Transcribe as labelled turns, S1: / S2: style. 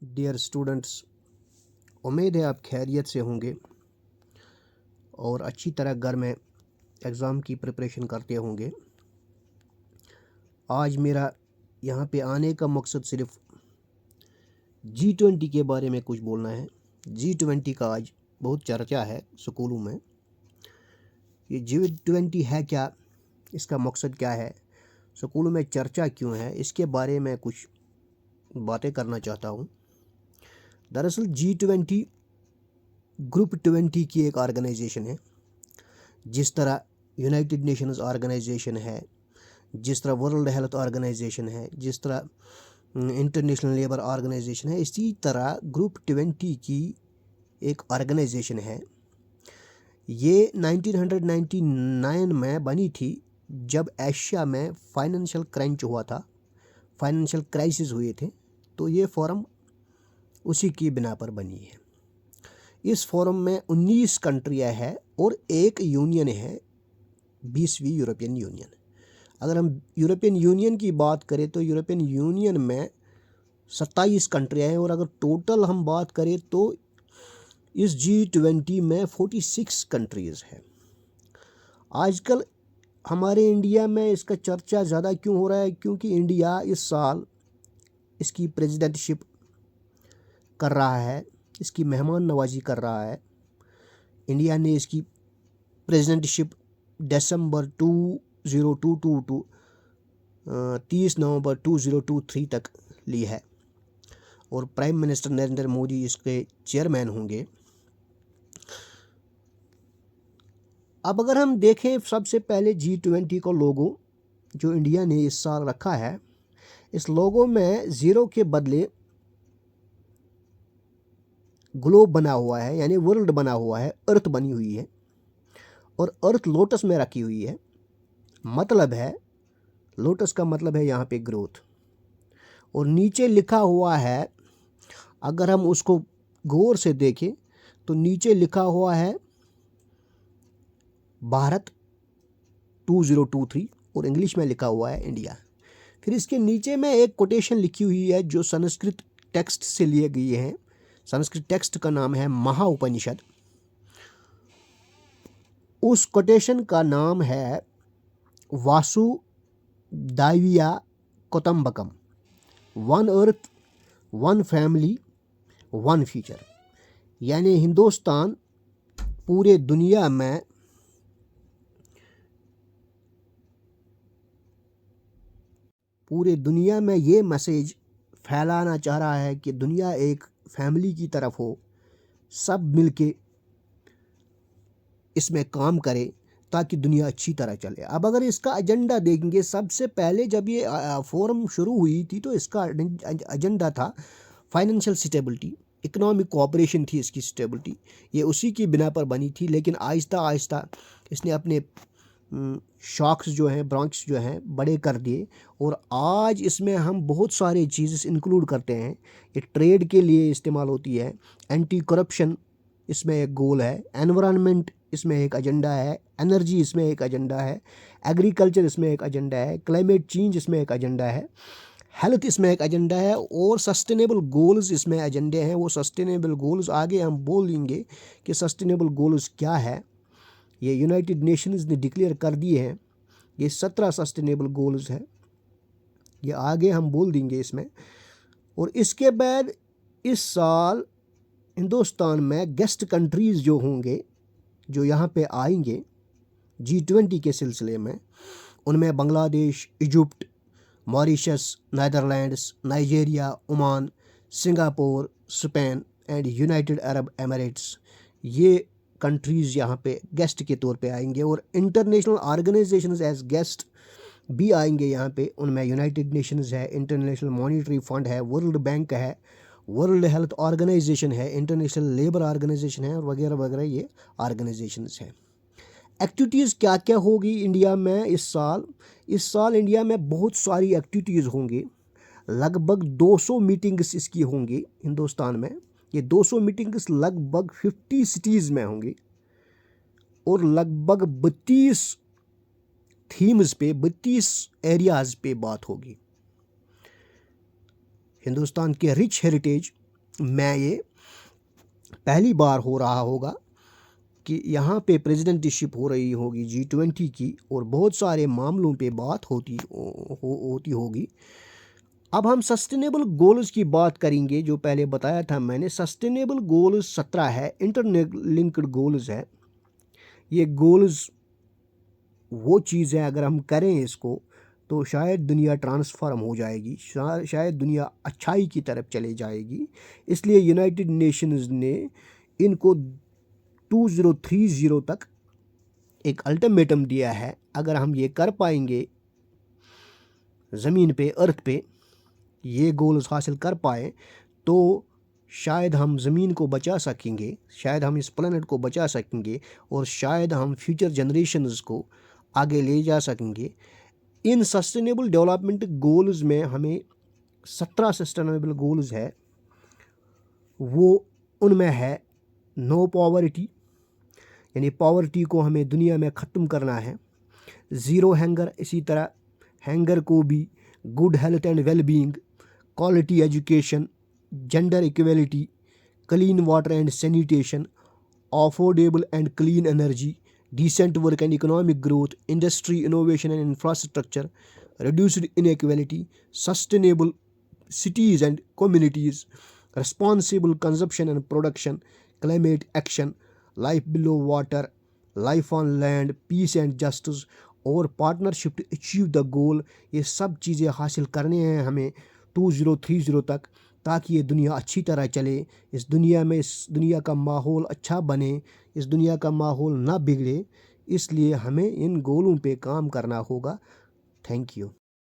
S1: Dear students, उम्मीद है आप खैरियत से होंगे और अच्छी तरह घर में एग्ज़ाम की प्रिपरेशन करते होंगे। आज मेरा यहाँ पे आने का मकसद सिर्फ G20 के बारे में कुछ बोलना है। G20 का आज बहुत चर्चा है स्कूलों में। ये G20 है क्या, इसका मकसद क्या है, स्कूलों में चर्चा क्यों है, इसके बारे में कुछ बातें करना चाहता हूँ। दरअसल G20 ग्रुप 20 की एक ऑर्गेनाइजेशन है। जिस तरह यूनाइटेड नेशंस ऑर्गेनाइजेशन है, जिस तरह वर्ल्ड हेल्थ ऑर्गेनाइजेशन है, जिस तरह इंटरनेशनल लेबर ऑर्गेनाइजेशन है, इसी तरह ग्रुप 20 की एक ऑर्गेनाइजेशन है। ये 1999 में बनी थी जब एशिया में फाइनेंशियल क्रंच हुआ था, फाइनेंशियल क्राइसिस हुए थे, तो ये फोरम उसी की बिना पर बनी है। इस फोरम में 19 कंट्रियाँ हैं और एक यूनियन है, 20वीं यूरोपियन यूनियन। अगर हम यूरोपियन यूनियन की बात करें तो यूरोपियन यूनियन में 27 कंट्रियाँ हैं और अगर टोटल हम बात करें तो इस G20 में 46 कंट्रीज़ हैं। आजकल हमारे इंडिया में इसका चर्चा ज़्यादा क्यों हो रहा है? क्योंकि इंडिया इस साल इसकी प्रेसिडेंटशिप कर रहा है, इसकी मेहमान नवाजी कर रहा है। इंडिया ने इसकी प्रेसिडेंटशिप दिसंबर 2022 30 नवंबर 2023 तक ली है और प्राइम मिनिस्टर नरेंद्र मोदी इसके चेयरमैन होंगे। अब अगर हम देखें सबसे पहले G20 का लोगो जो इंडिया ने इस साल रखा है, इस लोगो में ज़ीरो के बदले ग्लोब बना हुआ है, यानी वर्ल्ड बना हुआ है, अर्थ बनी हुई है और अर्थ लोटस में रखी हुई है। मतलब है, लोटस का मतलब है यहाँ पे ग्रोथ। और नीचे लिखा हुआ है, अगर हम उसको गौर से देखें तो नीचे लिखा हुआ है भारत 2023 और इंग्लिश में लिखा हुआ है इंडिया। फिर इसके नीचे में एक कोटेशन लिखी हुई है जो संस्कृत टेक्स्ट से लिए गई है। संस्कृत टेक्स्ट का नाम है महाउपनिषद। उस कोटेशन का नाम है वासुदैविया कौटुंबकम, one earth, one family, one future. यानी हिंदुस्तान पूरे दुनिया में ये मैसेज फैलाना चाह रहा है कि दुनिया एक फैमिली की तरफ हो, सब मिलके इसमें काम करे ताकि दुनिया अच्छी तरह चले। अब अगर इसका एजेंडा देखेंगे, सबसे पहले जब ये फोरम शुरू हुई थी तो इसका एजेंडा था फाइनेंशियल स्टेबिलिटी, इकोनॉमिक कोऑपरेशन थी इसकी स्टेबिलिटी। ये उसी की बिना पर बनी थी, लेकिन आहिस्ता आहिस्ता इसने अपने शॉक्स जो हैं, ब्रांच जो हैं, बड़े कर दिए और आज इसमें हम बहुत सारे चीज़ इंक्लूड करते हैं। ये ट्रेड के लिए इस्तेमाल होती है, एंटी करप्शन इसमें एक गोल है, एनवायरनमेंट इसमें एक एजेंडा है, एनर्जी इसमें एक एजेंडा है, एग्रीकल्चर इसमें एक एजेंडा है, क्लाइमेट चेंज इसमें एक एजेंडा है, हेल्थ इसमें एक एजेंडा है और सस्टेनेबल गोल्स इसमें एजेंडे हैं। वो सस्टेनेबल गोल्स आगे हम बोल देंगे कि सस्टेनेबल गोल्स क्या है। ये यूनाइटेड नेशंस ने डिक्लेयर कर दिए हैं। ये 17 सस्टेनेबल गोल्स है, ये आगे हम बोल देंगे इसमें। और इसके बाद इस साल हिंदुस्तान में गेस्ट कंट्रीज़ जो होंगे, जो यहाँ पे आएंगे G20 के सिलसिले में, उनमें Bangladesh, Egypt, Mauritius, Netherlands, Nigeria, Oman, Singapore, Spain and United Arab Emirates, ये कंट्रीज़ यहाँ पे गेस्ट के तौर पे आएंगे। और इंटरनेशनल ऑर्गेनाइजेशंस एज गेस्ट भी आएंगे यहाँ पे। उनमें यूनाइटेड नेशंस है, इंटरनेशनल मॉनिटरी फंड है, वर्ल्ड बैंक है, वर्ल्ड हेल्थ ऑर्गेनाइजेशन है, इंटरनेशनल लेबर ऑर्गेनाइजेशन है और वगैरह वगैरह ये ऑर्गेनाइजेशंस हैं। एक्टिविटीज़ क्या क्या होगी इंडिया में इस साल? इस साल इंडिया में बहुत सारी एक्टिविटीज़ होंगी। लगभग 200 मीटिंग्स इसकी होंगी हिंदुस्तान में। ये 200 मीटिंग्स लगभग 50 सिटीज़ में होंगी और लगभग 32 थीम्स पे, 32 एरियाज़ पे बात होगी। हिंदुस्तान के रिच हेरिटेज, में ये पहली बार हो रहा होगा कि यहाँ पे प्रेसिडेंटशिप हो रही होगी G20 की, और बहुत सारे मामलों पे बात होती होगी। अब हम सस्टेनेबल गोल्स की बात करेंगे। जो पहले बताया था मैंने, सस्टेनेबल गोल्स 17 है, इंटरलिंक्ड गोल्स है। ये गोल्स वो चीज़ है, अगर हम करें इसको तो शायद दुनिया ट्रांसफॉर्म हो जाएगी, शायद दुनिया अच्छाई की तरफ चले जाएगी। इसलिए यूनाइटेड नेशंस ने इनको 2030 तक एक अल्टीमेटम दिया है। अगर हम ये कर पाएंगे, ज़मीन पे, अर्थ पे ये गोल्स हासिल कर पाए, तो शायद हम ज़मीन को बचा सकेंगे, शायद हम इस प्लेनेट को बचा सकेंगे, और शायद हम फ्यूचर जनरेशन्स को आगे ले जा सकेंगे। इन सस्टेनेबल डेवलपमेंट गोल्स में हमें 17 सस्टेनेबल गोल्स है। वो उनमें है नो पॉवर्टी, यानी पॉवर्टी को हमें दुनिया में ख़त्म करना है। ज़ीरो हैंगर, इसी तरह हैंगर को भी, good health and wellbeing, quality education, gender equality, clean water and sanitation, affordable and clean energy, decent work and economic growth, industry, innovation and infrastructure, reduced inequality, sustainable cities and communities, responsible consumption and production, climate action, life below water, life on land, peace and justice, और partnership to achieve the goal. ये सब चीज़ें हासिल करने हैं हमें 2030 तक, ताकि ये दुनिया अच्छी तरह चले, इस दुनिया में, इस दुनिया का माहौल अच्छा बने, इस दुनिया का माहौल ना बिगड़े। इसलिए हमें इन गोलों पे काम करना होगा। Thank you.